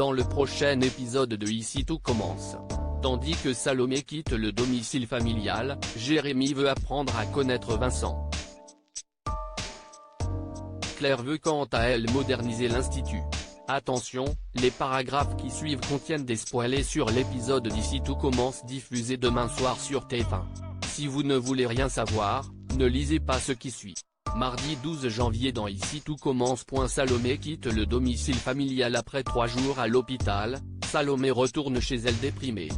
dans le prochain épisode de Ici tout commence. Tandis que Salomé quitte le domicile familial, Jérémy veut apprendre à connaître Vincent. Claire veut quant à elle moderniser l'Institut. Attention, les paragraphes qui suivent contiennent des spoilers sur l'épisode d'Ici tout commence diffusé demain soir sur TF1. Si vous ne voulez rien savoir, ne lisez pas ce qui suit. Mardi 12 janvier dans Ici tout commence. Salomé quitte le domicile familial après 3 jours à l'hôpital, Salomé retourne chez elle déprimée.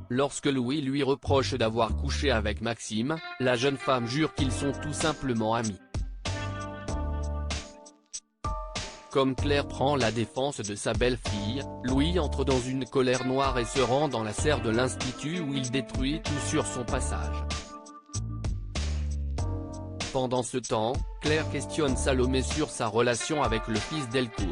Lorsque Louis lui reproche d'avoir couché avec Maxime, la jeune femme jure qu'ils sont tout simplement amis. Comme Claire prend la défense de sa belle-fille, Louis entre dans une colère noire et se rend dans la serre de l'Institut où il détruit tout sur son passage. Pendant ce temps, Claire questionne Salomé sur sa relation avec le fils Delcourt.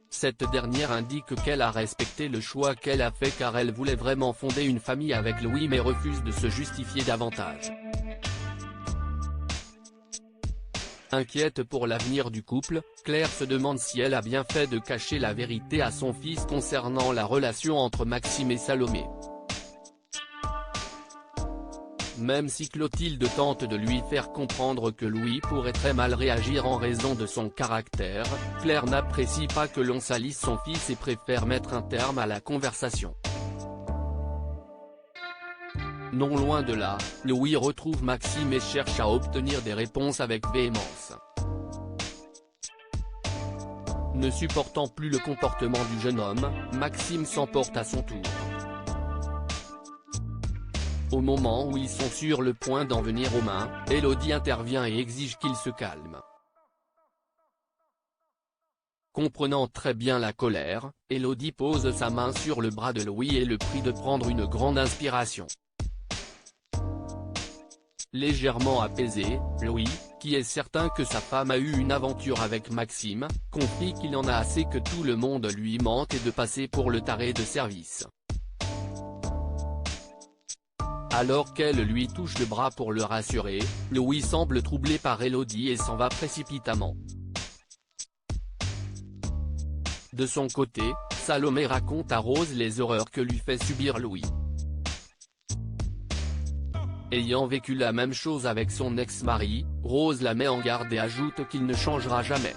Cette dernière indique qu'elle a respecté le choix qu'elle a fait car elle voulait vraiment fonder une famille avec Louis mais refuse de se justifier davantage. Inquiète pour l'avenir du couple, Claire se demande si elle a bien fait de cacher la vérité à son fils concernant la relation entre Maxime et Salomé. Même si Clotilde tente de lui faire comprendre que Louis pourrait très mal réagir en raison de son caractère, Claire n'apprécie pas que l'on salisse son fils et préfère mettre un terme à la conversation. Non loin de là, Louis retrouve Maxime et cherche à obtenir des réponses avec véhémence. Ne supportant plus le comportement du jeune homme, Maxime s'emporte à son tour. Au moment où ils sont sur le point d'en venir aux mains, Élodie intervient et exige qu'il se calme. Comprenant très bien la colère, Élodie pose sa main sur le bras de Louis et le prie de prendre une grande inspiration. Légèrement apaisé, Louis, qui est certain que sa femme a eu une aventure avec Maxime, confie qu'il en a assez que tout le monde lui mente et de passer pour le taré de service. Alors qu'elle lui touche le bras pour le rassurer, Louis semble troublé par Élodie et s'en va précipitamment. De son côté, Salomé raconte à Rose les horreurs que lui fait subir Louis. Ayant vécu la même chose avec son ex-mari, Rose la met en garde et ajoute qu'il ne changera jamais.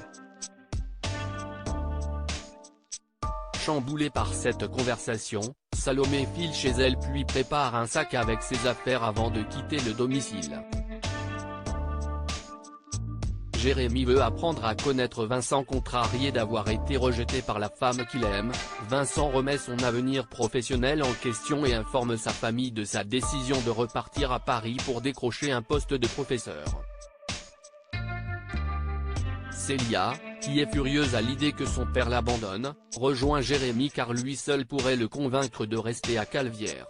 Chamboulée par cette conversation, Salomé file chez elle puis prépare un sac avec ses affaires avant de quitter le domicile. Jérémy veut apprendre à connaître Vincent. Contrarié d'avoir été rejeté par la femme qu'il aime, Vincent remet son avenir professionnel en question et informe sa famille de sa décision de repartir à Paris pour décrocher un poste de professeur. Célia, qui est furieuse à l'idée que son père l'abandonne, rejoint Jérémy car lui seul pourrait le convaincre de rester à Calvière.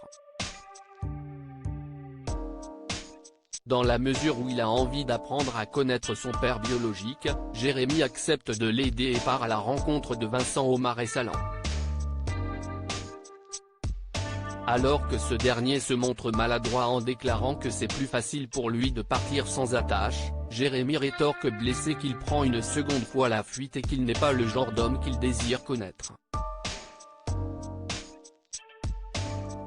Dans la mesure où il a envie d'apprendre à connaître son père biologique, Jérémy accepte de l'aider et part à la rencontre de Vincent au Marais Salants. Alors que ce dernier se montre maladroit en déclarant que c'est plus facile pour lui de partir sans attache, Jérémy rétorque blessé qu'il prend une seconde fois la fuite et qu'il n'est pas le genre d'homme qu'il désire connaître.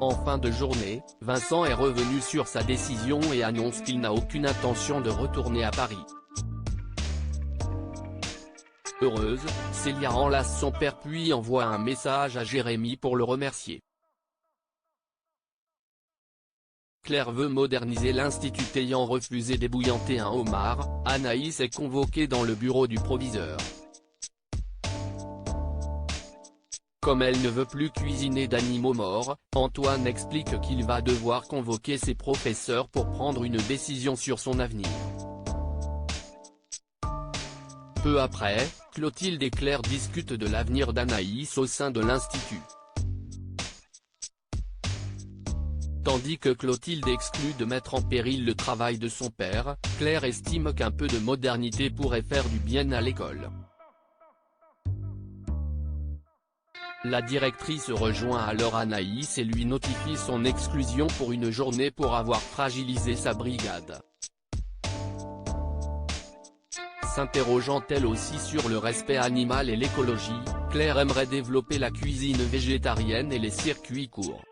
En fin de journée, Vincent est revenu sur sa décision et annonce qu'il n'a aucune intention de retourner à Paris. Heureuse, Célia enlace son père puis envoie un message à Jérémy pour le remercier. Claire veut moderniser l'Institut. Ayant refusé d'ébouillanter un homard, Anaïs est convoquée dans le bureau du proviseur. Comme elle ne veut plus cuisiner d'animaux morts, Antoine explique qu'il va devoir convoquer ses professeurs pour prendre une décision sur son avenir. Peu après, Clotilde et Claire discutent de l'avenir d'Anaïs au sein de l'Institut. Tandis que Clotilde exclut de mettre en péril le travail de son père, Claire estime qu'un peu de modernité pourrait faire du bien à l'école. La directrice rejoint alors Anaïs et lui notifie son exclusion pour une journée pour avoir fragilisé sa brigade. S'interrogeant elle aussi sur le respect animal et l'écologie, Claire aimerait développer la cuisine végétarienne et les circuits courts.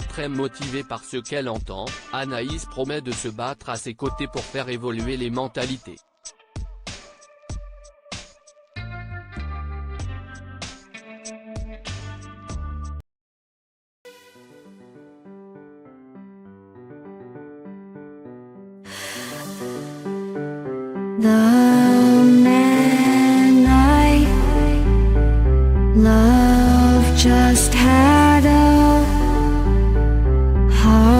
Très motivée par ce qu'elle entend, Anaïs promet de se battre à ses côtés pour faire évoluer les mentalités. The man I love just had a heart